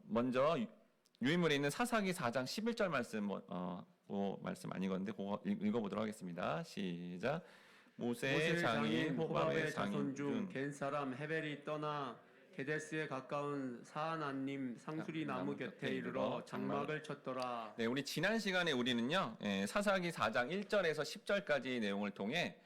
먼저 유인물에 있는 사사기 4장 11절 말씀, 그 말씀 아니건데 그거 읽어보도록 하겠습니다. 시작. 모세의 장인 호밥의 자손 중 장인 겐 사람 헤벨이 떠나 게데스에 가까운 사하나님 상수리 나무 곁에 이르러 장막을 쳤더라. 네, 우리 지난 시간에 우리는요, 사사기 4장 1절에서 10절까지 내용을 통해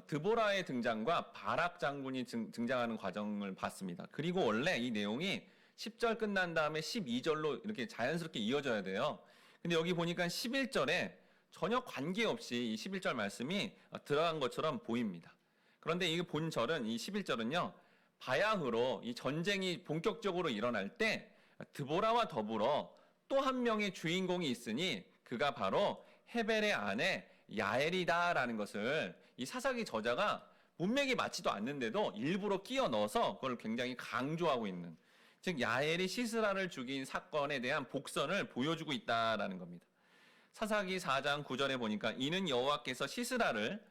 드보라의 등장과 바락 장군이 등장하는 과정을 봤습니다. 그리고 원래 이 내용이 10절 끝난 다음에 12절로 이렇게 자연스럽게 이어져야 돼요. 근데 여기 보니까 11절에 전혀 관계없이 이 11절 말씀이 들어간 것처럼 보입니다. 그런데 이 본절은, 이 11절은요, 바야흐로 이 전쟁이 본격적으로 일어날 때 드보라와 더불어 또 한 명의 주인공이 있으니 그가 바로 헤벨의 아내 야엘이다라는 것을 이 사사기 저자가 문맥이 맞지도 않는데도 일부러 끼워 넣어서 그걸 굉장히 강조하고 있는, 즉 야엘이 시스라를 죽인 사건에 대한 복선을 보여주고 있다라는 겁니다. 사사기 4장 9절에 보니까 이는 여호와께서 시스라를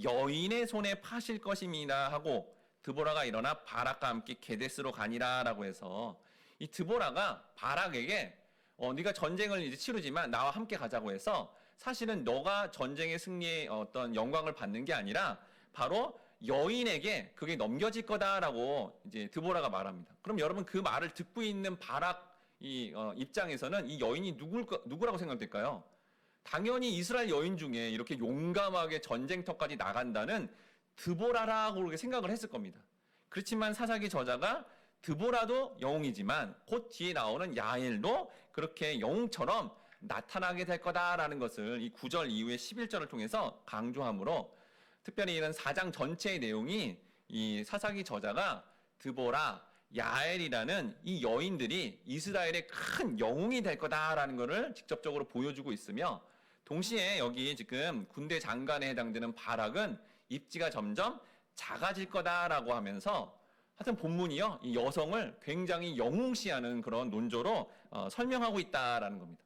여인의 손에 파실 것입니다 하고 드보라가 일어나 바락과 함께 게데스로 가니라라고 해서 이 드보라가 바락에게 네가 전쟁을 이제 치르지만 나와 함께 가자고 해서 사실은 너가 전쟁의 승리의 어떤 영광을 받는 게 아니라 바로 여인에게 그게 넘겨질 거다라고 이제 드보라가 말합니다. 그럼 여러분 그 말을 듣고 있는 바락 입장에서는 이 여인이 누구라고 생각될까요? 당연히 이스라엘 여인 중에 이렇게 용감하게 전쟁터까지 나간다는 드보라라고 그렇게 생각을 했을 겁니다. 그렇지만 사사기 저자가 드보라도 영웅이지만 곧 뒤에 나오는 야엘도 그렇게 영웅처럼 나타나게 될 거다라는 것을 이 9절 이후에 11절을 통해서 강조하므로, 특별히 이런 4장 전체의 내용이 이 사사기 저자가 드보라, 야엘이라는 이 여인들이 이스라엘의 큰 영웅이 될 거다라는 것을 직접적으로 보여주고 있으며, 동시에 여기 지금 군대 장관에 해당되는 바락은 입지가 점점 작아질 거다라고 하면서, 하여튼 본문이요, 이 여성을 굉장히 영웅시하는 그런 논조로 설명하고 있다라는 겁니다.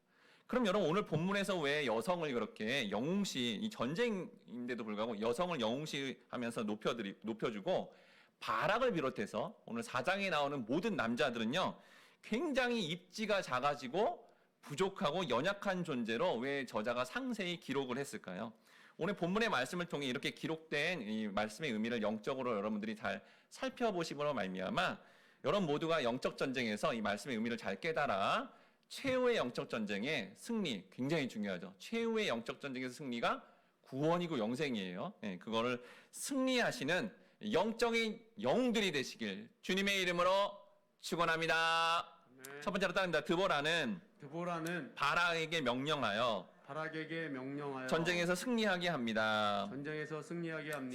그럼 여러분 오늘 본문에서 왜 여성을 그렇게 영웅시, 이 전쟁인데도 불구하고 여성을 영웅시하면서 높여주고 바락을 비롯해서 오늘 4장에 나오는 모든 남자들은요 굉장히 입지가 작아지고 부족하고 연약한 존재로 왜 저자가 상세히 기록을 했을까요? 오늘 본문의 말씀을 통해 이렇게 기록된 이 말씀의 의미를 영적으로 여러분들이 잘 살펴보시므로 말미암아 여러분 모두가 영적 전쟁에서 이 말씀의 의미를 잘 깨달아 최후의 영적 전쟁의 승리, 굉장히 중요하죠. 최후의 영적 전쟁에서 승리가 구원이고 영생이에요. 그거를 승리하시는 영적인 영웅들이 되시길 주님의 이름으로 축원합니다. 네. 첫 번째로 따릅니다. 드보라는 바락에게 명령하여 전쟁에서 승리하게 합니다.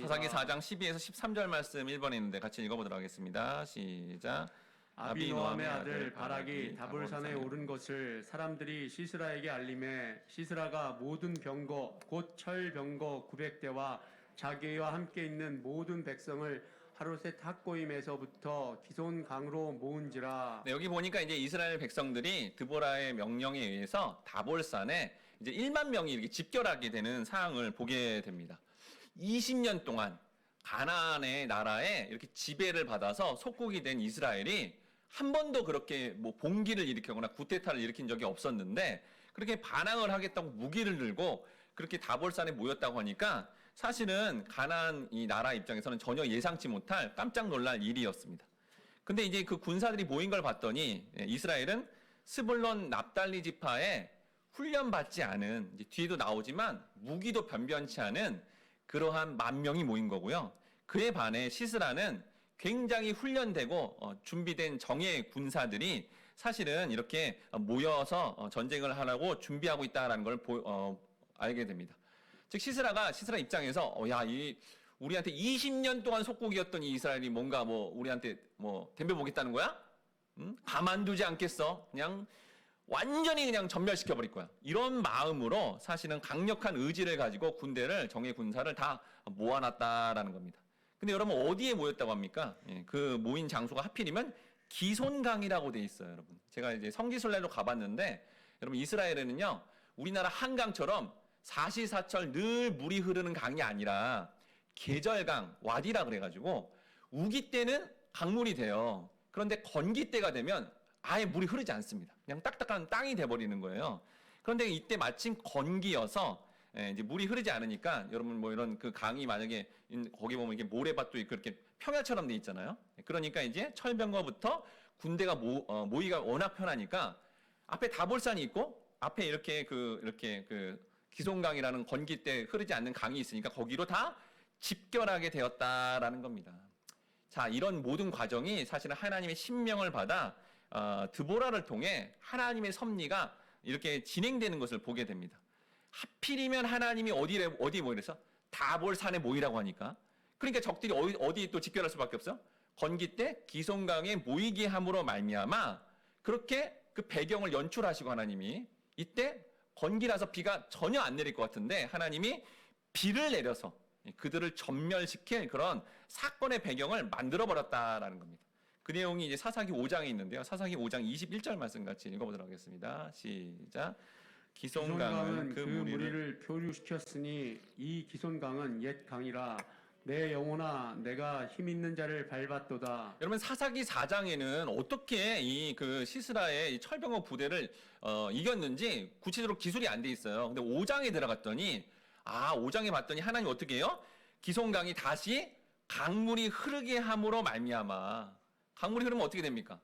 사사기 4장 12에서 13절 말씀 1번에 있는데 같이 읽어보도록 하겠습니다. 시작. 아비노함의 아들 바락이 다볼산에 오른 것을 사람들이 시스라에게 알림해 시스라가 모든 병거 곧 철병거 900대와 자기와 함께 있는 모든 백성을 하루셋 학고임에서부터 기손강으로 모은지라. 네, 여기 보니까 이제 이스라엘 백성들이 드보라의 명령에 의해서 다볼산에 이제 1만 명이 이렇게 집결하게 되는 상황을 보게 됩니다. 20년 동안 가나안의 나라에 이렇게 지배를 받아서 속국이 된 이스라엘이 한 번도 그렇게 뭐 봉기를 일으키거나 구테타를 일으킨 적이 없었는데 그렇게 반항을 하겠다고 무기를 들고 그렇게 다볼산에 모였다고 하니까 사실은 가나안 이 나라 입장에서는 전혀 예상치 못할 깜짝 놀랄 일이었습니다. 근데 이제 그 군사들이 모인 걸 봤더니 이스라엘은 스불론 납달리 지파에 훈련받지 않은, 이제 뒤에도 나오지만 무기도 변변치 않은 그러한 10,000명이 모인 거고요. 그에 반해 시스라는 굉장히 훈련되고 준비된 정예 군사들이 사실은 이렇게 모여서 전쟁을 하려고 준비하고 있다는 걸 알게 됩니다. 즉 시스라 입장에서 우리한테 20년 동안 속국이었던 이 이스라엘이 뭔가 우리한테 덤벼 보겠다는 거야? 응? 가만두지 않겠어. 그냥 완전히 그냥 전멸시켜 버릴 거야. 이런 마음으로 사실은 강력한 의지를 가지고 군대를, 정예 군사를 다 모아놨다라는 겁니다. 근데 여러분 어디에 모였다고 합니까? 그 모인 장소가 하필이면 기손강이라고 돼 있어요, 여러분. 제가 이제 성지순례로 가봤는데 여러분 이스라엘에는요 우리나라 한강처럼 사시사철 늘 물이 흐르는 강이 아니라 계절강, 와디라 그래가지고 우기 때는 강물이 돼요. 그런데 건기 때가 되면 아예 물이 흐르지 않습니다. 그냥 딱딱한 땅이 돼버리는 거예요. 그런데 이때 마침 건기여서 이제 물이 흐르지 않으니까 여러분 뭐 이런 그 강이 만약에 거기 보면 이게 모래밭도 있고 이렇게 평야처럼 돼 있잖아요. 그러니까 이제 철병거부터 군대가 모이가 워낙 편하니까 앞에 다볼산이 있고 앞에 이렇게 그 기송강이라는 건기 때 흐르지 않는 강이 있으니까 거기로 다 집결하게 되었다라는 겁니다. 자, 이런 모든 과정이 사실은 하나님의 신명을 받아 드보라를 통해 하나님의 섭리가 이렇게 진행되는 것을 보게 됩니다. 하필이면 하나님이 어디에 모이래서 다볼산에 모이라고 하니까 그러니까 적들이 어디 또 집결할 수밖에 없어요. 건기 때 기송강에 모이게 함으로 말미암아 그렇게 그 배경을 연출하시고 하나님이 이때 건기라서 비가 전혀 안 내릴 것 같은데 하나님이 비를 내려서 그들을 전멸시킬 그런 사건의 배경을 만들어 버렸다라는 겁니다. 그 내용이 이제 사사기 5장에 있는데요. 사사기 5장 21절 말씀 같이 읽어보도록 하겠습니다. 시작. 기송강은 그 무리를 표류시켰으니 이 기손강은 옛 강이라 내 영혼아 내가 힘 있는 자를 밟았도다. 여러분 사사기 4장에는 어떻게 이 그 시스라의 이 철병거 부대를 이겼는지 구체적으로 기술이 안 돼 있어요. 근데 5장에 들어갔더니 5장에 봤더니 하나님 어떻게 해요? 기송강이 다시 강물이 흐르게 함으로 말미암아. 강물이 흐르면 어떻게 됩니까?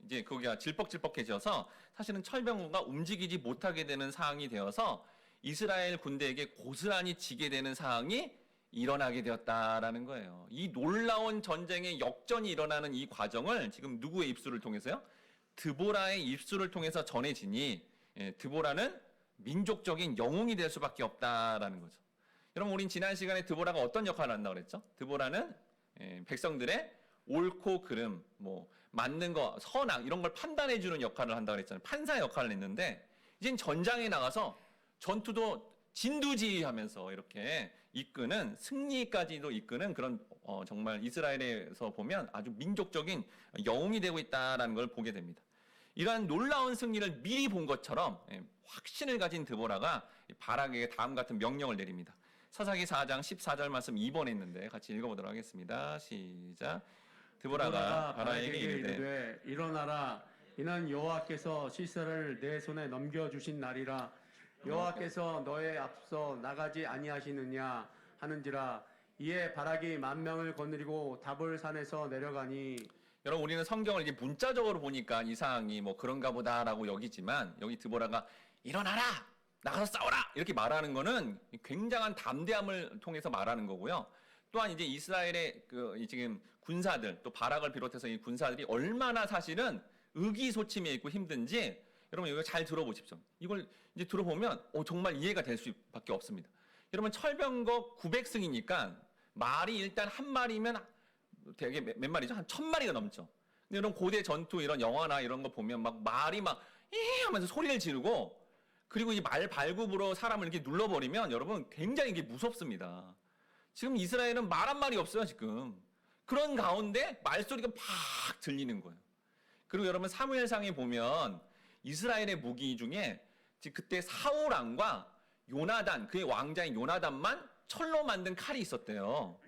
이제 거기가 질퍽질퍽해져서 사실은 철병거가 움직이지 못하게 되는 상황이 되어서 이스라엘 군대에게 고스란히 지게 되는 상황이 일어나게 되었다라는 거예요. 이 놀라운 전쟁의 역전이 일어나는 이 과정을 지금 누구의 입술을 통해서요? 드보라의 입술을 통해서 전해지니 드보라는 민족적인 영웅이 될 수밖에 없다라는 거죠. 여러분 우린 지난 시간에 드보라가 어떤 역할을 한다고 그랬죠? 드보라는 백성들의 옳고 그름, 뭐 맞는 거, 선악 이런 걸 판단해 주는 역할을 한다고 그랬잖아요. 판사 역할을 했는데 이젠 전장에 나가서 전투도 진두지휘하면서 이렇게 이끄는 승리까지도 이끄는 그런 정말 이스라엘에서 보면 아주 민족적인 영웅이 되고 있다라는 걸 보게 됩니다. 이러한 놀라운 승리를 미리 본 것처럼 확신을 가진 드보라가 바락에게 다음 같은 명령을 내립니다. 사사기 4장 14절 말씀 2번에 있는데 같이 읽어보도록 하겠습니다. 시작. 드보라가 바락에게 이르되 일어나라 이는 여호와께서 시스라를 내 손에 넘겨주신 날이라 여호와께서 너의 앞서 나가지 아니하시느냐 하는지라 이에 바락이 10,000명을 거느리고 다볼산에서 내려가니. 여러분 우리는 성경을 이제 문자적으로 보니까 이 상황이 뭐 그런가 보다라고 여기지만 여기 드보라가 일어나라 나가서 싸워라 이렇게 말하는 거는 굉장한 담대함을 통해서 말하는 거고요. 또한 이제 이스라엘의 그 지금 군사들 또 바락을 비롯해서 이 군사들이 얼마나 사실은 의기소침해 있고 힘든지 여러분 이거 잘 들어보십시오. 이걸 이제 들어보면 정말 이해가 될 수밖에 없습니다. 여러분 철병거 900승이니까 말이 일단 한 마리면 되게 몇 마리죠? 한 1000마리가 넘죠. 근데 여러분 고대 전투 이런 영화나 이런 거 보면 막 말이 막 하면서 소리를 지르고 그리고 이 말 발굽으로 사람을 이렇게 눌러버리면 여러분 굉장히 이게 무섭습니다. 지금 이스라엘은 말 한 마리 없어요 지금. 그런 가운데 말소리가 팍 들리는 거예요. 그리고 여러분 사무엘상에 보면 이스라엘의 무기 중에 그때 사울왕과 요나단 그의 왕자인 요나단만 철로 만든 칼이 있었대요.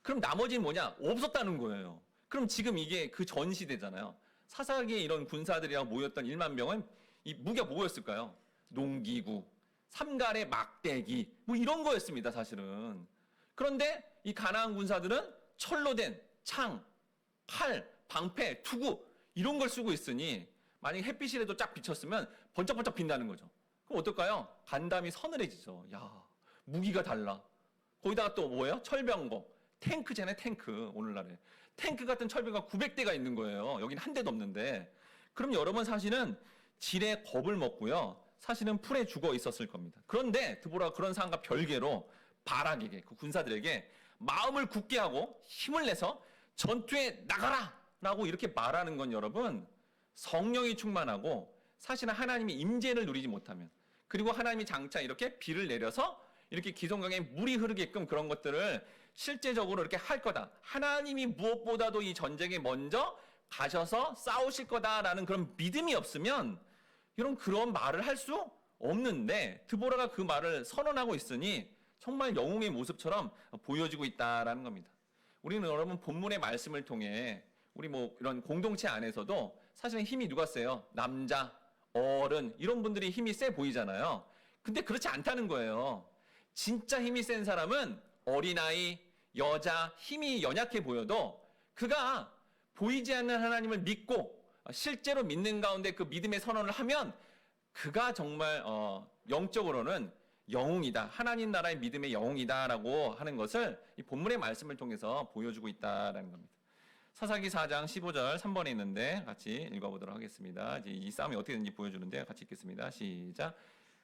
그럼 나머지는 뭐냐? 없었다는 거예요. 그럼 지금 이게 그 전 시대잖아요. 사사기에 이런 군사들이랑 모였던 10,000명은 이 무기가 뭐였을까요? 농기구, 삼갈의 막대기 뭐 이런 거였습니다 사실은. 그런데 이 가나안 군사들은 철로 된 창, 칼, 방패, 투구 이런 걸 쓰고 있으니 만약에 햇빛이라도 쫙 비쳤으면 번쩍번쩍 빛나는 거죠. 그럼 어떨까요? 간담이 서늘해지죠. 야, 무기가 달라. 거기다가 또 뭐예요? 철병거. 탱크잖아요, 탱크. 오늘날에. 탱크 같은 철병거가 900대가 있는 거예요. 여긴 한 대도 없는데. 그럼 여러분 사실은 질에 겁을 먹고요. 사실은 풀에 죽어 있었을 겁니다. 그런데 드보라가 그런 상황과 별개로 바락에게, 그 군사들에게 마음을 굳게 하고 힘을 내서 전투에 나가라! 라고 이렇게 말하는 건 여러분 성령이 충만하고 사실은 하나님의 임재를 누리지 못하면 그리고 하나님이 장차 이렇게 비를 내려서 이렇게 기송강에 물이 흐르게끔 그런 것들을 실제적으로 이렇게 할 거다. 하나님이 무엇보다도 이 전쟁에 먼저 가셔서 싸우실 거다라는 그런 믿음이 없으면 여러분 그런 말을 할 수 없는데 드보라가 그 말을 선언하고 있으니 정말 영웅의 모습처럼 보여지고 있다라는 겁니다. 우리는 여러분 본문의 말씀을 통해 우리 뭐 이런 공동체 안에서도 사실은 힘이 누가 세요? 남자, 어른 이런 분들이 힘이 세 보이잖아요. 근데 그렇지 않다는 거예요. 진짜 힘이 센 사람은 어린아이, 여자, 힘이 연약해 보여도 그가 보이지 않는 하나님을 믿고 실제로 믿는 가운데 그 믿음의 선언을 하면 그가 정말 영적으로는 영웅이다. 하나님 나라의 믿음의 영웅이다라고 하는 것을 이 본문의 말씀을 통해서 보여주고 있다라는 겁니다. 사사기 4장 15절 3번에 있는데 같이 읽어보도록 하겠습니다. 이제 이 싸움이 어떻게 되는지 보여주는데 같이 읽겠습니다. 시작.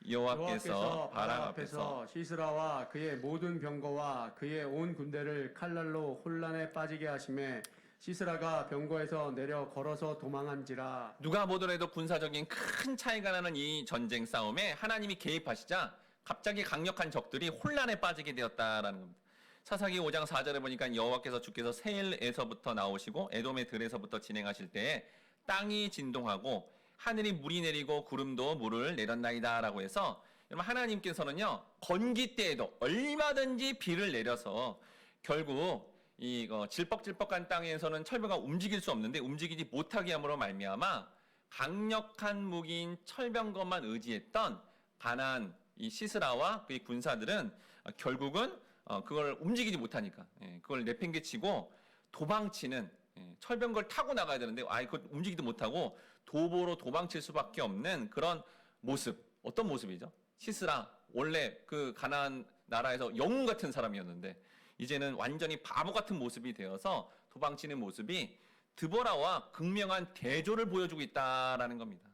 여호와께서 바락 앞에서 시스라와 그의 모든 병거와 그의 온 군대를 칼날로 혼란에 빠지게 하심에 시스라가 병거에서 내려 걸어서 도망한지라. 누가 보더라도 군사적인 큰 차이가 나는 이 전쟁 싸움에 하나님이 개입하시자 갑자기 강력한 적들이 혼란에 빠지게 되었다라는 겁니다. 사사기 5장 4절에 보니까 여호와께서 주께서 세일에서부터 나오시고 에돔의 들에서부터 진행하실 때에 땅이 진동하고 하늘이 물이 내리고 구름도 물을 내렸나이다라고 해서 여러분 하나님께서는요 건기 때에도 얼마든지 비를 내려서 결국 이 질퍽질퍽한 땅에서는 철벽가 움직일 수 없는데 움직이지 못하게 함으로 말미암아 강력한 무기인 철병거만 의지했던 가나안 이 시스라와 그의 군사들은 결국은 그걸 움직이지 못하니까 그걸 내팽개치고 도망치는 철병거를 타고 나가야 되는데 그걸 움직이지도 못하고 도보로 도망칠 수밖에 없는 그런 모습. 어떤 모습이죠? 시스라 원래 그 가나안 나라에서 영웅 같은 사람이었는데 이제는 완전히 바보 같은 모습이 되어서 도망치는 모습이 드보라와 극명한 대조를 보여주고 있다라는 겁니다.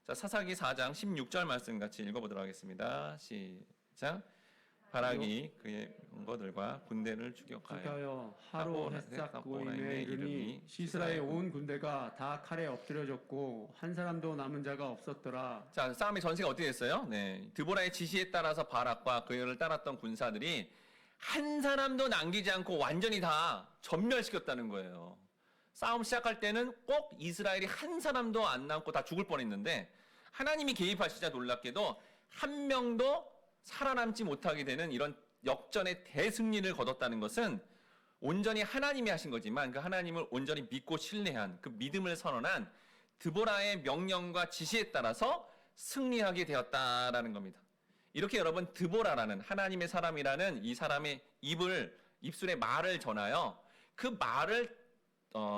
자, 사사기 4장 16절 말씀 같이 읽어보도록 하겠습니다. 시작. 바락이 그의 병거들과 군대를 추격하여 하로 햇삭 고임에 이르니 시스라의 온 군대가 다 칼에 엎드려졌고 한 사람도 남은 자가 없었더라. 자, 싸움의 전세가 어떻게 됐어요? 네, 드보라의 지시에 따라서 바락과 그를 따랐던 군사들이 한 사람도 남기지 않고 완전히 다 전멸시켰다는 거예요. 싸움 시작할 때는 꼭 이스라엘이 한 사람도 안 남고 다 죽을 뻔했는데 하나님이 개입하시자 놀랍게도 한 명도 살아남지 못하게 되는 이런 역전의 대승리를 거뒀다는 것은 온전히 하나님이 하신 거지만 그 하나님을 온전히 믿고 신뢰한 그 믿음을 선언한 드보라의 명령과 지시에 따라서 승리하게 되었다라는 겁니다. 이렇게 여러분 드보라라는 하나님의 사람이라는 이 사람의 입술에 말을 전하여 그 말을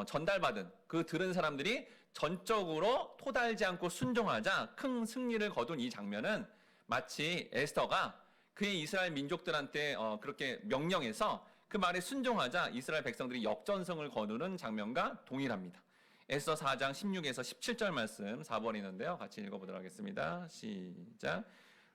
전달받은 그 들은 사람들이 전적으로 토달지 않고 순종하자 큰 승리를 거둔 이 장면은 마치 에스더가 그의 이스라엘 민족들한테 그렇게 명령해서 그 말에 순종하자 이스라엘 백성들이 역전승을 거두는 장면과 동일합니다. 에스더 4장 16에서 17절 말씀 4번이 있는데요. 같이 읽어보도록 하겠습니다. 시작.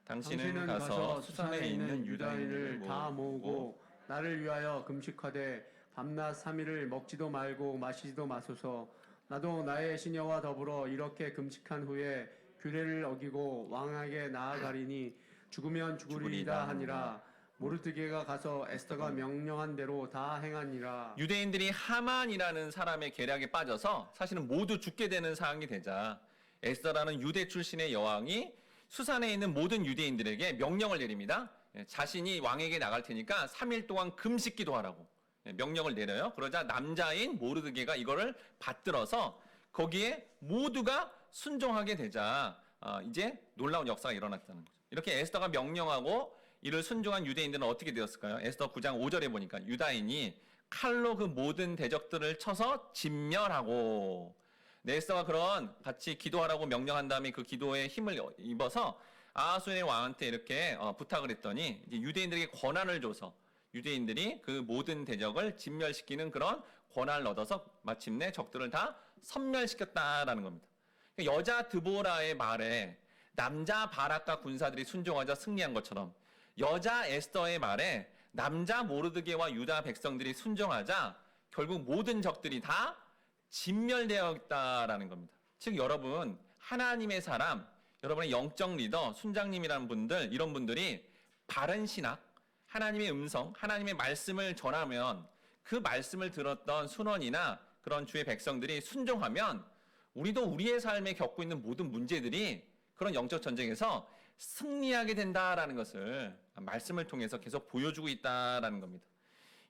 당신은 가서 수산에 있는 유다인을 다 모으고 나를 위하여 금식하되 밤낮 3일을 먹지도 말고 마시지도 마소서. 나도 나의 시녀와 더불어 이렇게 금식한 후에 규례를 어기고 왕에게 나아가리니 죽으면 죽으리이다 하니라. 모르드게가 가서 에스더가 명령한 대로 다 행하니라. 유대인들이 하만이라는 사람의 계략에 빠져서 사실은 모두 죽게 되는 상황이 되자 에스더라는 유대 출신의 여왕이 수산에 있는 모든 유대인들에게 명령을 내립니다. 자신이 왕에게 나갈 테니까 3일 동안 금식기도 하라고 명령을 내려요. 그러자 남자인 모르드게가 이거를 받들어서 거기에 모두가 순종하게 되자 이제 놀라운 역사가 일어났다는 거죠. 이렇게 에스더가 명령하고 이를 순종한 유대인들은 어떻게 되었을까요? 에스더 9장 5절에 보니까 유다인이 칼로 그 모든 대적들을 쳐서 진멸하고 에스더가 그런 같이 기도하라고 명령한 다음에 그 기도에 힘을 입어서 아하수의 왕한테 이렇게 부탁을 했더니 이제 유대인들에게 권한을 줘서 유대인들이 그 모든 대적을 진멸시키는 그런 권한을 얻어서 마침내 적들을 다 섬멸시켰다라는 겁니다. 여자 드보라의 말에 남자 바락과 군사들이 순종하자 승리한 것처럼 여자 에스더의 말에 남자 모르드게와 유다 백성들이 순종하자 결국 모든 적들이 다 진멸되었다라는 겁니다. 즉 여러분 하나님의 사람, 여러분의 영적 리더, 순장님이라는 분들 이런 분들이 바른 신학, 하나님의 음성, 하나님의 말씀을 전하면 그 말씀을 들었던 순원이나 그런 주의 백성들이 순종하면 우리도 우리의 삶에 겪고 있는 모든 문제들이 그런 영적 전쟁에서 승리하게 된다라는 것을 말씀을 통해서 계속 보여주고 있다라는 겁니다.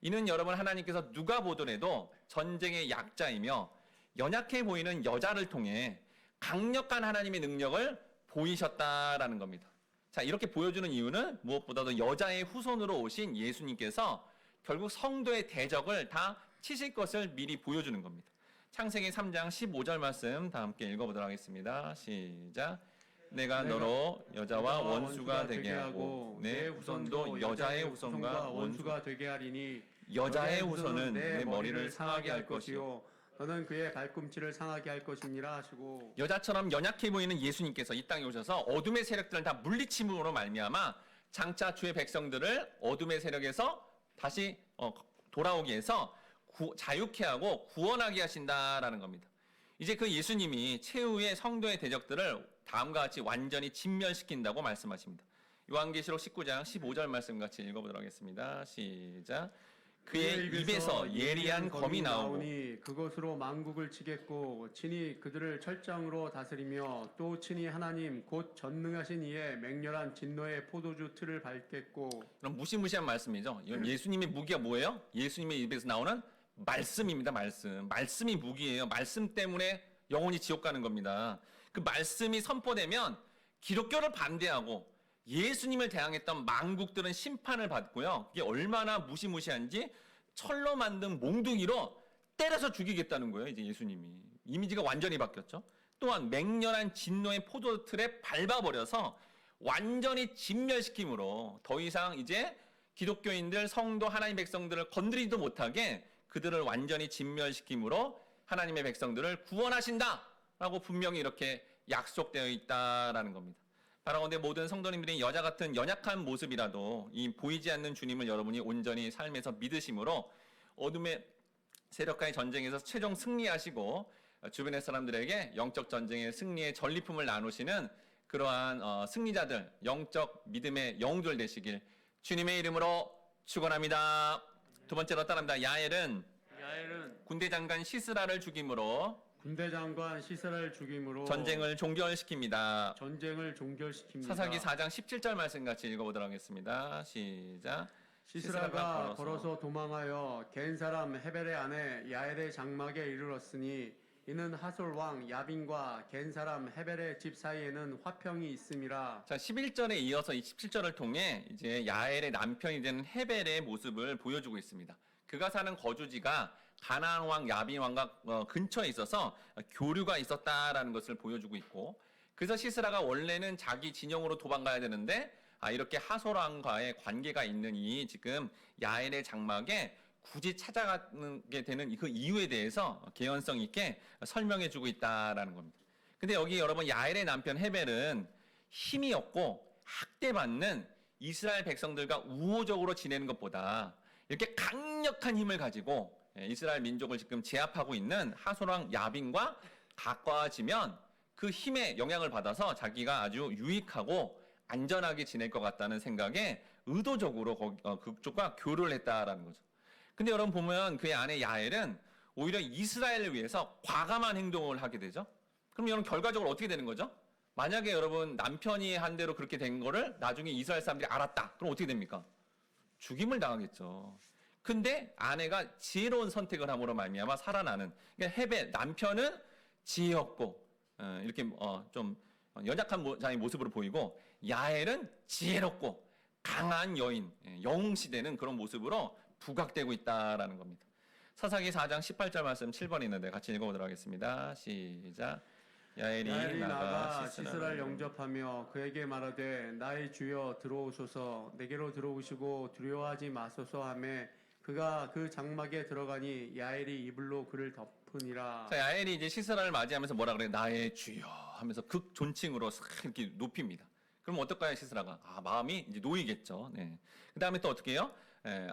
이는 여러분 하나님께서 누가 보더라도 전쟁의 약자이며 연약해 보이는 여자를 통해 강력한 하나님의 능력을 보이셨다라는 겁니다. 자, 이렇게 보여주는 이유는 무엇보다도 여자의 후손으로 오신 예수님께서 결국 성도의 대적을 다 치실 것을 미리 보여주는 겁니다. 창세기 3장 15절 말씀 다 함께 읽어보도록 하겠습니다. 시작. 내가 너로 여자와 원수가 되게 하고 내 후손도 여자의 후손과 원수가 되게 하리니 여자의 후손은 내 머리를 상하게 할 것이요 너는 그의 발꿈치를 상하게 할 것이니라 하시고 여자처럼 연약해 보이는 예수님께서 이 땅에 오셔서 어둠의 세력들을 다 물리침으로 말미암아 장차 주의 백성들을 어둠의 세력에서 다시 돌아오게 해서 자유케 하고 구원하게 하신다라는 겁니다. 이제 그 예수님이 최후의 성도의 대적들을 다음과 같이 완전히 진멸시킨다고 말씀하십니다. 요한계시록 19장 15절 말씀 같이 읽어보도록 하겠습니다. 시작. 그의 입에서 예리한 검이 나오니 그것으로 만국을 치겠고 친히 그들을 철장으로 다스리며 또 친히 하나님 곧 전능하신 이의 맹렬한 진노의 포도주 틀을 밟겠고. 그럼 무시무시한 말씀이죠. 이건 예수님의 무기가 뭐예요? 예수님의 입에서 나오는 말씀입니다. 말씀이 무기예요. 말씀 때문에 영혼이 지옥 가는 겁니다. 그 말씀이 선포되면 기독교를 반대하고 예수님을 대항했던 만국들은 심판을 받고요. 그게 얼마나 무시무시한지 철로 만든 몽둥이로 때려서 죽이겠다는 거예요. 이제 예수님이. 이미지가 완전히 바뀌었죠. 또한 맹렬한 진노의 포도틀에 밟아버려서 완전히 진멸시킴으로 더 이상 이제 기독교인들, 성도, 하나님 백성들을 건드리지도 못하게 그들을 완전히 진멸시킴으로 하나님의 백성들을 구원하신다라고 분명히 이렇게 약속되어 있다라는 겁니다. 바라건대 모든 성도님들이 여자 같은 연약한 모습이라도 이 보이지 않는 주님을 여러분이 온전히 삶에서 믿으심으로 어둠의 세력과의 전쟁에서 최종 승리하시고 주변의 사람들에게 영적 전쟁의 승리의 전리품을 나누시는 그러한 승리자들, 영적 믿음의 영웅들 되시길 주님의 이름으로 축원합니다. 두 번째로 따라합니다. 야엘은 군대 장관 시스라를 죽임으로 군대 장관 시스라를 죽임으로 전쟁을 종결시킵니다. 사사기 4장 17절 말씀 같이 읽어보도록 하겠습니다. 시작. 시스라가 걸어서 도망하여 겐 사람 헤벨의 아내 야엘의 장막에 이르렀으니 이는 하솔 왕 야빈과 겐 사람 헤벨의 집 사이에는 화평이 있음이라. 자, 11절에 이어서 이 17절을 통해 이제 야엘의 남편이 되는 헤벨의 모습을 보여주고 있습니다. 그가 사는 거주지가 가나안 왕 야빈 왕과 근처에 있어서 교류가 있었다라는 것을 보여주고 있고, 그래서 시스라가 원래는 자기 진영으로 도망가야 되는데 이렇게 하솔 왕과의 관계가 있는 이 지금 야엘의 장막에 굳이 찾아가게 되는 그 이유에 대해서 개연성 있게 설명해주고 있다라는 겁니다. 근데 여기 여러분 야엘의 남편 헤벨은 힘이 없고 학대받는 이스라엘 백성들과 우호적으로 지내는 것보다 이렇게 강력한 힘을 가지고 이스라엘 민족을 지금 제압하고 있는 하솔왕 야빈과 가까워지면 그 힘에 영향을 받아서 자기가 아주 유익하고 안전하게 지낼 것 같다는 생각에 의도적으로 그쪽과 교류를 했다라는 거죠. 근데 여러분 보면 그의 아내 야엘은 오히려 이스라엘을 위해서 과감한 행동을 하게 되죠. 그럼 여러분 결과적으로 어떻게 되는 거죠? 만약에 여러분 남편이 한 대로 그렇게 된 거를 나중에 이스라엘 사람들이 알았다. 그럼 어떻게 됩니까? 죽임을 당하겠죠. 근데 아내가 지혜로운 선택을 함으로 말미암아 살아나는. 그러니까 헤벨 남편은 지혜 없고 이렇게 좀 연약한 자의 모습으로 보이고, 야엘은 지혜롭고 강한 여인, 영웅 시대는 그런 모습으로 부각되고 있다라는 겁니다. 사사기 4장 18절 말씀 7번 있는데 같이 읽어보도록 하겠습니다. 시작. 야엘이 나가 시스라를 영접하며 그에게 말하되 나의 주여 들어오소서, 내게로 들어오시고 두려워하지 마소서 하매 그가 그 장막에 들어가니 야엘이 이불로 그를 덮으니라. 자, 야엘이 이제 시스라를 맞이하면서 뭐라 그래요? 나의 주여 하면서 극 존칭으로 싹 이렇게 높입니다. 그럼 어떨까요, 시스라가? 마음이 이제 놓이겠죠. 네. 그 다음에 또 어떻게 해요?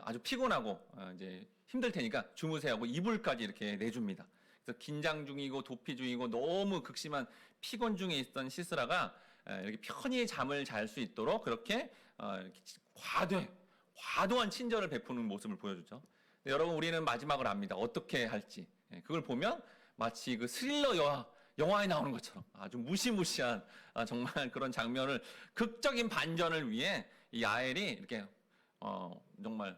아주 피곤하고 이제 힘들 테니까 주무세요 하고 이불까지 이렇게 내줍니다. 그래서 긴장 중이고 도피 중이고 너무 극심한 피곤 중에 있던 시스라가 이렇게 편히 잠을 잘 수 있도록 그렇게 이렇게 과도한 친절을 베푸는 모습을 보여주죠. 근데 여러분 우리는 마지막을 압니다. 어떻게 할지. 그걸 보면 마치 그 스릴러 영화에 나오는 것처럼 아주 무시무시한 정말 그런 장면을 극적인 반전을 위해 이 야엘이 이렇게 정말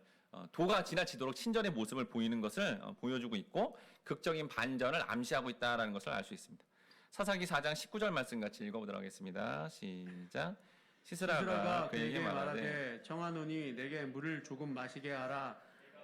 도가 지나치도록 친절의 모습을 보이는 것을 보여주고 있고 극적인 반전을 암시하고 있다는 것을 알 수 있습니다. 사사기 4장 19절 말씀 같이 읽어보도록 하겠습니다. 시작. 시스라가 그에게 말하되 청하노니 내게 물을 조금 마시게 하라.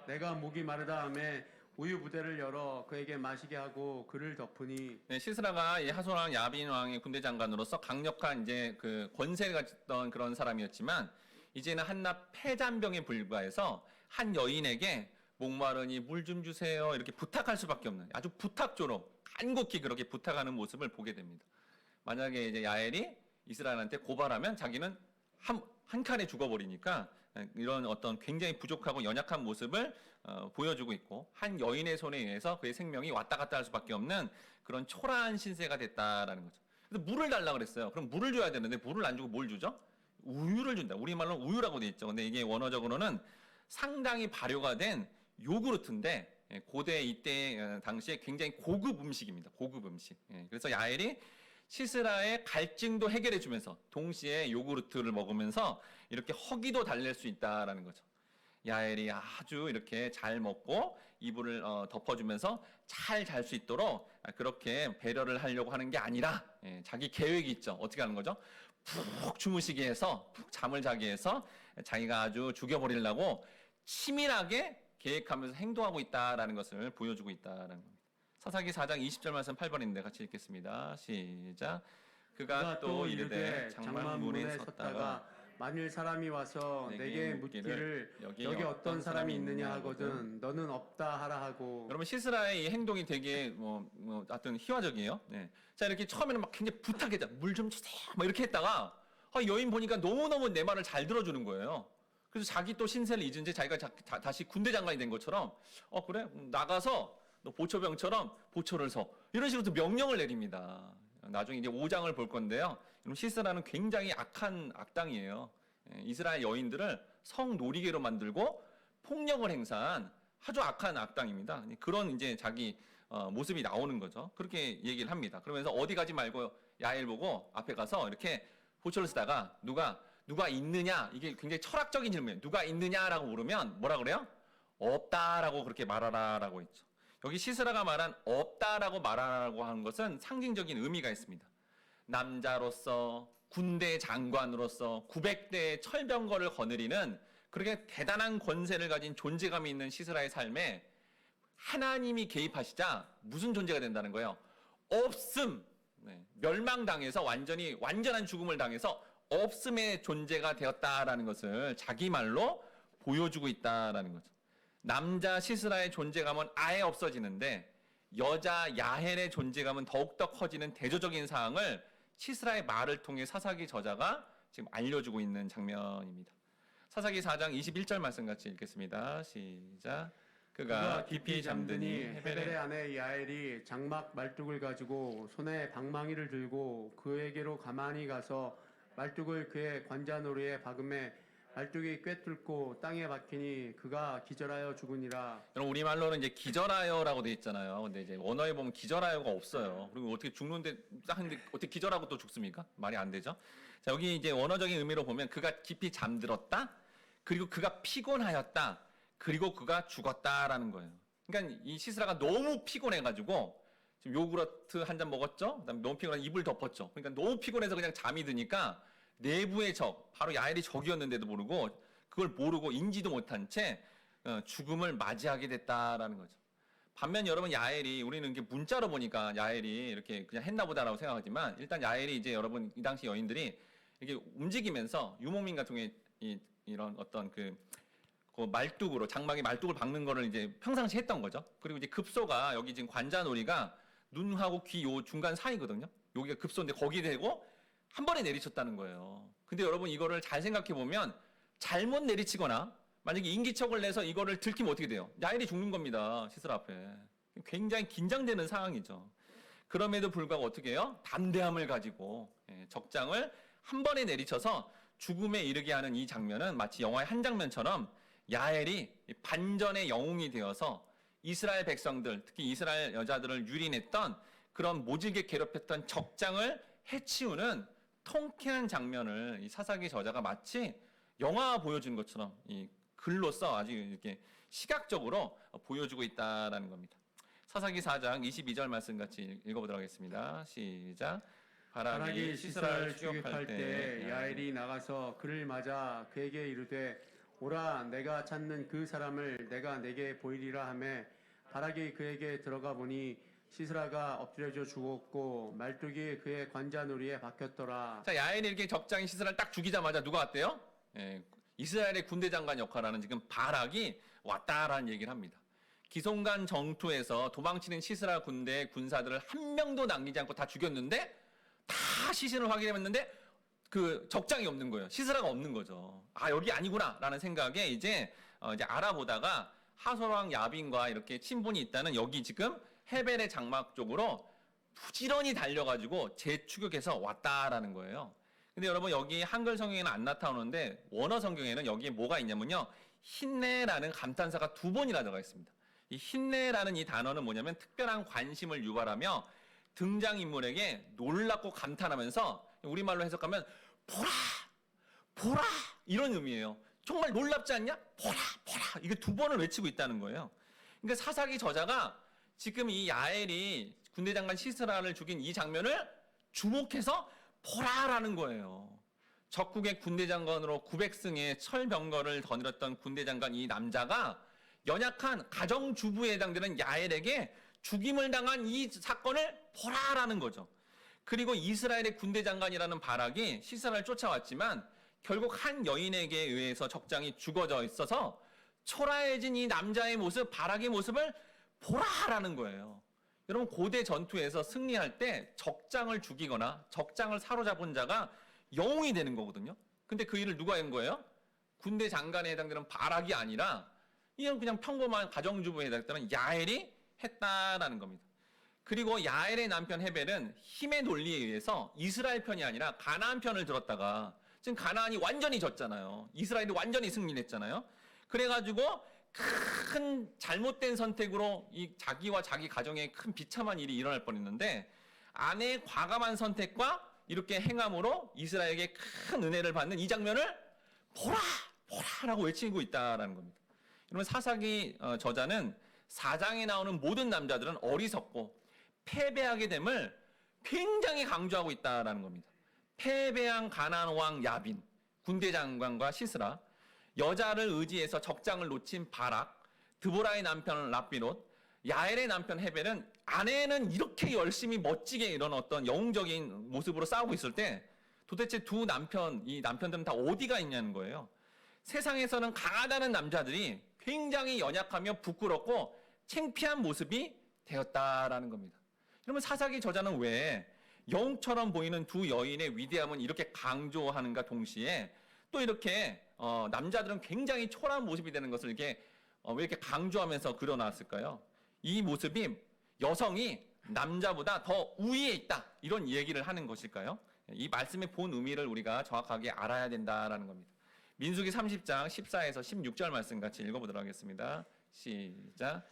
내가 목이 마르다 하매 우유 부대를 열어 그에게 마시게 하고 그를 덮으니. 네, 시스라가 이 하솔 왕 야빈 왕의 군대 장관으로서 강력한 이제 그 권세를 가졌던 그런 사람이었지만 이제는 한낱 폐잔병에 불과해서 한 여인에게 목마르니 물 좀 주세요 이렇게 부탁할 수밖에 없는 아주 부탁조로 간곡히 그렇게 부탁하는 모습을 보게 됩니다. 만약에 이제 야엘이 이스라엘한테 고발하면 자기는 한 칸에 죽어버리니까 이런 어떤 굉장히 부족하고 연약한 모습을 보여주고 있고 한 여인의 손에 의해서 그의 생명이 왔다 갔다 할 수밖에 없는 그런 초라한 신세가 됐다라는 거죠. 그래서 물을 달라 그랬어요. 그럼 물을 줘야 되는데 물을 안 주고 뭘 주죠? 우유를 준다. 우리말로는 우유라고 돼 있죠. 근데 이게 원어적으로는 상당히 발효가 된 요구르트인데 고대 이때 당시에 굉장히 고급 음식입니다. 고급 음식. 그래서 야엘이 시스라의 갈증도 해결해 주면서 동시에 요구르트를 먹으면서 이렇게 허기도 달랠 수 있다라는 거죠. 야엘이 아주 이렇게 잘 먹고 이불을 덮어주면서 잘 잘 수 있도록 그렇게 배려를 하려고 하는 게 아니라 자기 계획이 있죠. 어떻게 하는 거죠? 푹 주무시게 해서 푹 잠을 자게 해서 자기가 아주 죽여버리려고 치밀하게 계획하면서 행동하고 있다라는 것을 보여주고 있다라는 겁니다. 사사기 4장 20절 말씀 8번인데 같이 읽겠습니다. 시작. 그가 또 이르되 장막 문에 섰다가 만일 사람이 와서 내게 묻기를 여기 어떤 사람이 있느냐 하거든 너는 없다 하라 하고. 여러분 시스라의 이 행동이 되게 하여튼 희화적이에요. 네. 자 이렇게 처음에는 막 굉장히 부탁했다. 물 좀 주세요. 막 이렇게 했다가 여인 보니까 너무너무 내 말을 잘 들어주는 거예요. 그래서 자기 또 신세를 잊은 채 자기가 다시 군대 장관이 된 것처럼 그래 나가서 너 보초병처럼 보초를 서 이런 식으로 또 명령을 내립니다. 나중에 이제 5장을 볼 건데요. 시스라는 굉장히 악한 악당이에요. 이스라엘 여인들을 성놀이개로 만들고 폭력을 행사한 아주 악한 악당입니다. 그런 이제 자기 모습이 나오는 거죠. 그렇게 얘기를 합니다. 그러면서 어디 가지 말고 야엘 보고 앞에 가서 이렇게 보초를 쓰다가 누가 있느냐 이게 굉장히 철학적인 질문이에요. 누가 있느냐라고 물으면 뭐라 그래요? 없다라고 그렇게 말하라라고 했죠. 여기 시스라가 말한 없다라고 말하라고 하는 것은 상징적인 의미가 있습니다. 남자로서 군대 장관으로서 900대의 철병거를 거느리는 그렇게 대단한 권세를 가진 존재감이 있는 시스라의 삶에 하나님이 개입하시자 무슨 존재가 된다는 거예요? 없음. 멸망당해서 완전한 죽음을 당해서 없음의 존재가 되었다라는 것을 자기 말로 보여주고 있다라는 거죠. 남자 시스라의 존재감은 아예 없어지는데 여자 야헬의 존재감은 더욱더 커지는 대조적인 사항을 시스라의 말을 통해 사사기 저자가 지금 알려주고 있는 장면입니다. 사사기 4장 21절 말씀 같이 읽겠습니다. 시작. 그가 깊이 잠드니 헤벨의 아내 야엘이 장막 말뚝을 가지고 손에 방망이를 들고 그에게로 가만히 가서 말뚝을 그의 관자놀이에 박음에 말뚝이 꿰뚫고 땅에 박히니 그가 기절하여 죽으니라. 여러분 우리말로는 이제 기절하여라고 돼 있잖아요. 근데 이제 원어에 보면 기절하여가 없어요. 그리고 어떻게 죽는데 하는데 어떻게 기절하고 또 죽습니까? 말이 안 되죠. 자, 여기 이제 원어적인 의미로 보면 그가 깊이 잠들었다. 그리고 그가 피곤하였다. 그리고 그가 죽었다라는 거예요. 그러니까 이 시스라가 너무 피곤해가지고 지금 요구르트 한 잔 먹었죠. 그다음에 너무 피곤해서 이불 덮었죠. 그러니까 너무 피곤해서 그냥 잠이 드니까 내부의 적, 바로 야엘이 적이었는데도 모르고 그걸 모르고 인지도 못한 채 죽음을 맞이하게 됐다라는 거죠. 반면 여러분 야엘이 우리는 이렇게 문자로 보니까 야엘이 이렇게 그냥 했나 보다라고 생각하지만 일단 야엘이 이제 여러분 이 당시 여인들이 이렇게 움직이면서 유목민 같은 경우에 이런 어떤 그 말뚝으로 장막에 말뚝을 박는 거를 이제 평상시 했던 거죠. 그리고 이제 급소가 여기 지금 관자놀이가 눈하고 귀 요 중간 사이거든요. 여기가 급소인데 거기 대고 한 번에 내리쳤다는 거예요. 근데 여러분 이거를 잘 생각해 보면 잘못 내리치거나 만약에 인기척을 내서 이거를 들키면 어떻게 돼요? 야엘이 죽는 겁니다. 시스라 앞에. 굉장히 긴장되는 상황이죠. 그럼에도 불구하고 어떻게 해요? 담대함을 가지고 적장을 한 번에 내리쳐서 죽음에 이르게 하는 이 장면은 마치 영화의 한 장면처럼 야엘이 반전의 영웅이 되어서 이스라엘 백성들, 특히 이스라엘 여자들을 유린했던 그런 모질게 괴롭혔던 적장을 해치우는 통쾌한 장면을 이 사사기 저자가 마치 영화 보여주는 것처럼 글로써 아주 이렇게 시각적으로 보여주고 있다라는 겁니다. 사사기 4장 22절 말씀 같이 읽어보도록 하겠습니다. 시작. 바락이 시사를 추격할 때 야엘이 나가서 그를 맞아 그에게 이르되 오라 내가 찾는 그 사람을 내가 내게 보이리라 하매 바락이 그에게 들어가 보니 시스라가 엎드려져 죽었고 말뚝이 그의 관자놀이에 박혔더라. 자, 야엘이 이렇게 적장인 시스라를 딱 죽이자마자 누가 왔대요? 예, 이스라엘의 군대 장관 역할하는 지금 바락이 왔다라는 얘기를 합니다. 기송간 정투에서 도망치는 시스라 군대의 군사들을 한 명도 남기지 않고 다 죽였는데 다 시신을 확인했는데 그 적장이 없는 거예요. 시스라가 없는 거죠. 아, 여기 아니구나라는 생각에 이제 알아보다가 하솔왕 야빈과 이렇게 친분이 있다는 여기 지금 헤벨의 장막 쪽으로 부지런히 달려가지고 재추격해서 왔다라는 거예요. 근데 여러분 여기 한글 성경에는 안 나타나는데 원어 성경에는 여기에 뭐가 있냐면요. 힘내라는 감탄사가 2번이나 들어가 있습니다. 이 힘내라는 이 단어는 뭐냐면 특별한 관심을 유발하며 등장인물에게 놀랍고 감탄하면서 우리말로 해석하면 보라! 보라! 이런 의미예요. 정말 놀랍지 않냐? 보라! 보라! 이게 2번을 외치고 있다는 거예요. 그러니까 사사기 저자가 지금 이 야엘이 군대 장관 시스라를 죽인 이 장면을 주목해서 보라라는 거예요. 적국의 군대 장관으로 900승의 철병거를 거느렸던 군대 장관 이 남자가 연약한 가정주부에 해당되는 야엘에게 죽임을 당한 이 사건을 보라라는 거죠. 그리고 이스라엘의 군대 장관이라는 바락이 시스라를 쫓아왔지만 결국 한 여인에게 의해서 적장이 죽어져 있어서 초라해진 이 남자의 모습, 바락의 모습을 보라라는 거예요. 여러분 고대 전투에서 승리할 때 적장을 죽이거나 적장을 사로잡은 자가 영웅이 되는 거거든요. 근데 그 일을 누가 한 거예요? 군대 장관에 해당되는 바락이 아니라 이건 그냥 평범한 가정주부에 해당되는 야엘이 했다라는 겁니다. 그리고 야엘의 남편 헤벨은 힘의 논리에 의해서 이스라엘 편이 아니라 가나안 편을 들었다가 지금 가나안이 완전히 졌잖아요. 이스라엘이 완전히 승리했잖아요. 그래가지고 큰 잘못된 선택으로 이 자기와 자기 가정에 큰 비참한 일이 일어날 뻔했는데 아내의 과감한 선택과 이렇게 행함으로 이스라엘에게 큰 은혜를 받는 이 장면을 보라! 보라라고 외치고 있다라는 겁니다. 여러분 사사기 저자는 4장에 나오는 모든 남자들은 어리석고 패배하게 됨을 굉장히 강조하고 있다라는 겁니다. 패배한 가나안 왕 야빈, 군대 장관과 시스라, 여자를 의지해서 적장을 놓친 바락, 드보라의 남편 랍비롯, 야엘의 남편 헤벨은 아내는 이렇게 열심히 멋지게 이런 어떤 영웅적인 모습으로 싸우고 있을 때 도대체 이 남편들은 다 어디가 있냐는 거예요. 세상에서는 강하다는 남자들이 굉장히 연약하며 부끄럽고 창피한 모습이 되었다라는 겁니다. 그러면 사사기 저자는 왜 영웅처럼 보이는 2 여인의 위대함은 이렇게 강조하는가 동시에 또 이렇게 남자들은 굉장히 초라한 모습이 되는 것을 이렇게 왜 이렇게 강조하면서 그려놨을까요? 이 모습이 여성이 남자보다 더 우위에 있다 이런 얘기를 하는 것일까요? 이 말씀의 본 의미를 우리가 정확하게 알아야 된다라는 겁니다. 민수기 30장 14에서 16절 말씀 같이 읽어보도록 하겠습니다. 시작.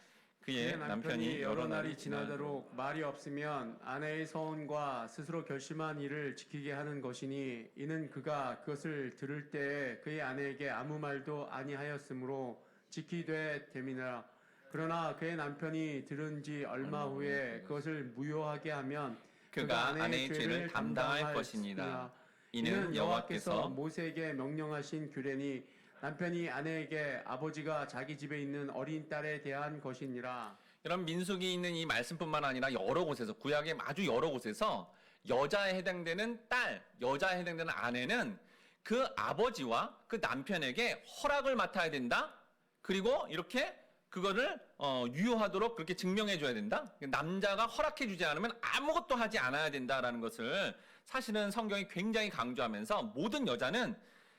그의 남편이 여러 날이 지나도록 말이 없으면 아내의 서원과 스스로 결심한 일을 지키게 하는 것이니 이는 그가 그것을 들을 때에 그의 아내에게 아무 말도 아니하였으므로 지키되 됨이라. 그러나 그의 남편이 들은 지 얼마 후에 그것을 무효하게 하면 그가 아내의 죄를 담당할 것이니라. 이는 여호와께서 모세에게 명령하신 규례니 남편이 아내에게 아버지가 자기 집에 있는 어린 딸에 대한 것이니라. 이런 민수기 있는 이 말씀뿐만 아니라 여러 곳에서 구약의 아주 여러 곳에서 여자에 해당되는 딸, 여자에 해당되는 아내는 그 아버지와 그 남편에게 허락을 맡아야 된다. 그리고 이렇게 그거를 유효하도록 그렇게 증명해 줘야 된다. 남자가 허락해 주지 않으면 아무것도 하지 않아야 된다라는 것을 사실은 성경이 굉장히 강조하면서 모든 여자는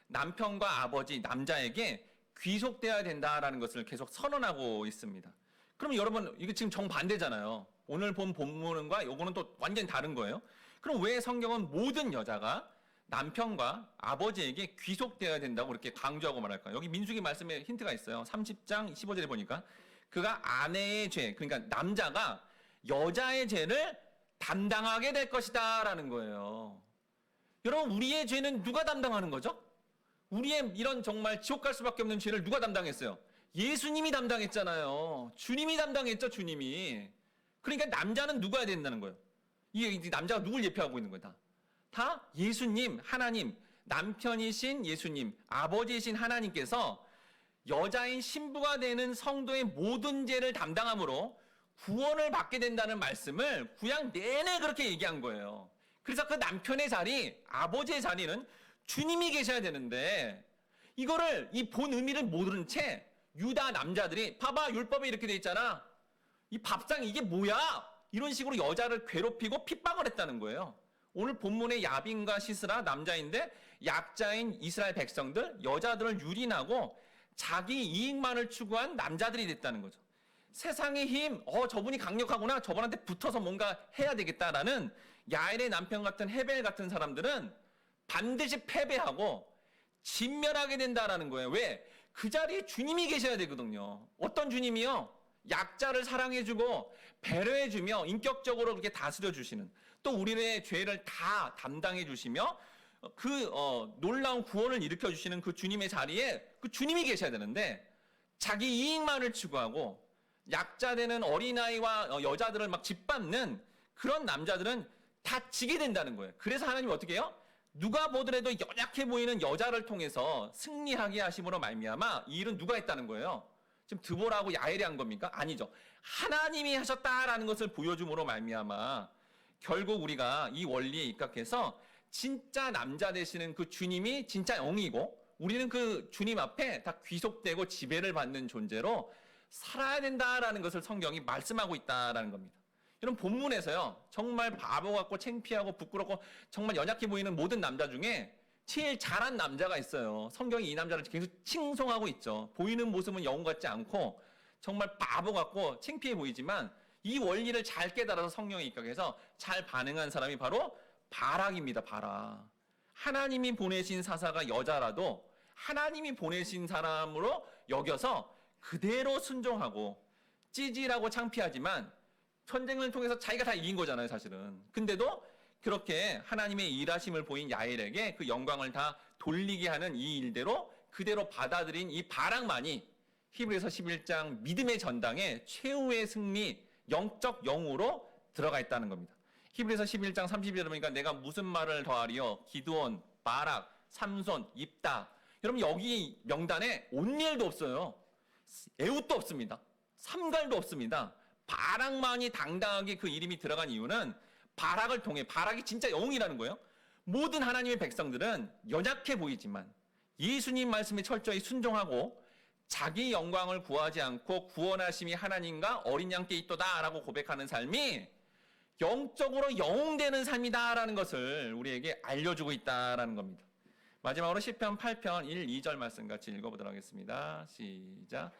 남편과 아버지, 남자에게 귀속되어야 된다라는 것을 계속 선언하고 있습니다. 그럼 여러분 이게 지금 정반대잖아요. 오늘 본 본문과 요거는 또 완전히 다른 거예요. 그럼 왜 성경은 모든 여자가 남편과 아버지에게 귀속되어야 된다고 이렇게 강조하고 말할까요? 여기 민수기 말씀에 힌트가 있어요. 30장 15절에 보니까 그가 아내의 죄, 그러니까 남자가 여자의 죄를 담당하게 될 것이다 라는 거예요. 여러분 우리의 죄는 누가 담당하는 거죠? 우리의 이런 정말 지옥 갈 수밖에 없는 죄를 누가 담당했어요? 예수님이 담당했잖아요. 주님이 담당했죠, 주님이. 그러니까 남자는 누가 해야 된다는 거예요? 이 남자가 누굴 예표하고 있는 거예요, 다 예수님, 하나님, 남편이신 예수님, 아버지이신 하나님께서 여자인 신부가 되는 성도의 모든 죄를 담당함으로 구원을 받게 된다는 말씀을 구약 내내 그렇게 얘기한 거예요. 그래서 그 남편의 자리, 아버지의 자리는 주님이 계셔야 되는데 이거를 이 본 의미를 모르는 채 유다 남자들이 봐봐 율법에 이렇게 돼 있잖아. 이 밥상 이게 뭐야? 이런 식으로 여자를 괴롭히고 핍박을 했다는 거예요. 오늘 본문의 야빈과 시스라 남자인데 약자인 이스라엘 백성들 여자들을 유린하고 자기 이익만을 추구한 남자들이 됐다는 거죠. 세상의 힘, 저분이 강력하구나. 저분한테 붙어서 뭔가 해야 되겠다라는 야엘의 남편 같은 헤벨 같은 사람들은 반드시 패배하고 진멸하게 된다라는 거예요. 왜? 그 자리에 주님이 계셔야 되거든요. 어떤 주님이요? 약자를 사랑해주고 배려해주며 인격적으로 그렇게 다스려주시는, 또 우리의 죄를 다 담당해주시며 놀라운 구원을 일으켜주시는 그 주님의 자리에 그 주님이 계셔야 되는데 자기 이익만을 추구하고 약자되는 어린아이와 여자들을 막 짓밟는 그런 남자들은 다 지게 된다는 거예요. 그래서 하나님이 어떻게 해요? 누가 보더라도 연약해 보이는 여자를 통해서 승리하게 하심으로 말미암아 이 일은 누가 했다는 거예요? 지금 드보라하고 야엘이 한 겁니까? 아니죠. 하나님이 하셨다라는 것을 보여줌으로 말미암아 결국 우리가 이 원리에 입각해서 진짜 남자 되시는 그 주님이 진짜 영이고 우리는 그 주님 앞에 다 귀속되고 지배를 받는 존재로 살아야 된다라는 것을 성경이 말씀하고 있다라는 겁니다. 이런 본문에서요, 정말 바보 같고 창피하고 부끄럽고 정말 연약해 보이는 모든 남자 중에 제일 잘한 남자가 있어요. 성경이 이 남자를 계속 칭송하고 있죠. 보이는 모습은 영웅 같지 않고 정말 바보 같고 창피해 보이지만 이 원리를 잘 깨달아서 성령에 입각해서 잘 반응한 사람이 바로 바락입니다. 바락. 하나님이 보내신 사사가 여자라도 하나님이 보내신 사람으로 여겨서 그대로 순종하고 찌질하고 창피하지만 전쟁을 통해서 자기가 다 이긴 거잖아요, 사실은. 근데도 그렇게 하나님의 일하심을 보인 야엘에게 그 영광을 다 돌리게 하는 이 일대로 그대로 받아들인 이 바락만이 히브리서 11장 믿음의 전당에 최후의 승리, 영적 영으로 들어가 있다는 겁니다. 히브리서 11장 30절에 보니까 내가 무슨 말을 더하리요? 기드온, 바락, 삼손, 입다. 여러분 여기 명단에 온니엘도 없어요. 에훗도 없습니다. 삼갈도 없습니다. 바락만이 당당하게 그 이름이 들어간 이유는 바락을 통해, 바락이 진짜 영웅이라는 거예요. 모든 하나님의 백성들은 연약해 보이지만 예수님 말씀에 철저히 순종하고 자기 영광을 구하지 않고 구원하심이 하나님과 어린 양께 있도다라고 고백하는 삶이 영적으로 영웅되는 삶이다라는 것을 우리에게 알려주고 있다라는 겁니다. 마지막으로 시편 8편 1, 2절 말씀 같이 읽어보도록 하겠습니다. 시작.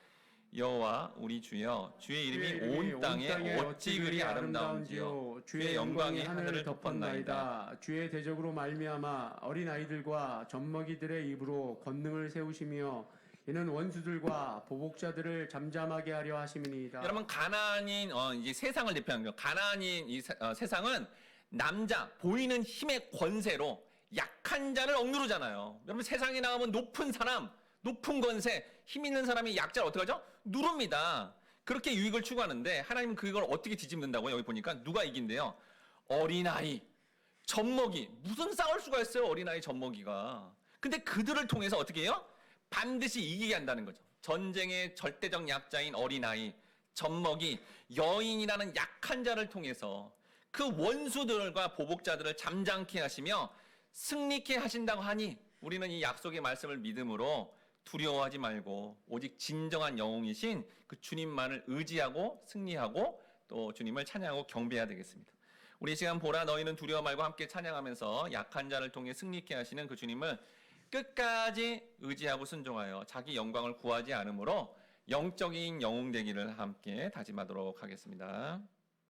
여호와 우리 주여, 주의 이름이 온 땅에 어찌 그리 아름다운지요. 주의 영광이 하늘을 덮었나이다. 주의 대적으로 말미암아 어린 아이들과 젖먹이들의 입으로 권능을 세우시며 이는 원수들과 보복자들을 잠잠하게 하려 하심이니이다. 여러분 가나안인 이제 세상을 대표하는 거예요. 가나안인 이 세상은 남자 보이는 힘의 권세로 약한 자를 억누르잖아요. 여러분 세상에 나가면 높은 사람, 높은 권세, 힘 있는 사람이 약자를 어떻게 하죠? 누릅니다. 그렇게 유익을 추구하는데 하나님은 그걸 어떻게 뒤집는다고요? 여기 보니까 누가 이긴대요? 어린아이, 젖먹이. 무슨 싸울 수가 있어요? 어린아이, 젖먹이가. 근데 그들을 통해서 어떻게 해요? 반드시 이기게 한다는 거죠. 전쟁의 절대적 약자인 어린아이, 젖먹이, 여인이라는 약한 자를 통해서 그 원수들과 보복자들을 잠잠케 하시며 승리케 하신다고 하니 우리는 이 약속의 말씀을 믿음으로 두려워하지 말고 오직 진정한 영웅이신 그 주님만을 의지하고 승리하고 또 주님을 찬양하고 경배해야 되겠습니다. 우리 이 시간 보라 너희는 두려워 말고 함께 찬양하면서 약한 자를 통해 승리케 하시는 그 주님을 끝까지 의지하고 순종하여 자기 영광을 구하지 않으므로 영적인 영웅 되기를 함께 다짐하도록 하겠습니다.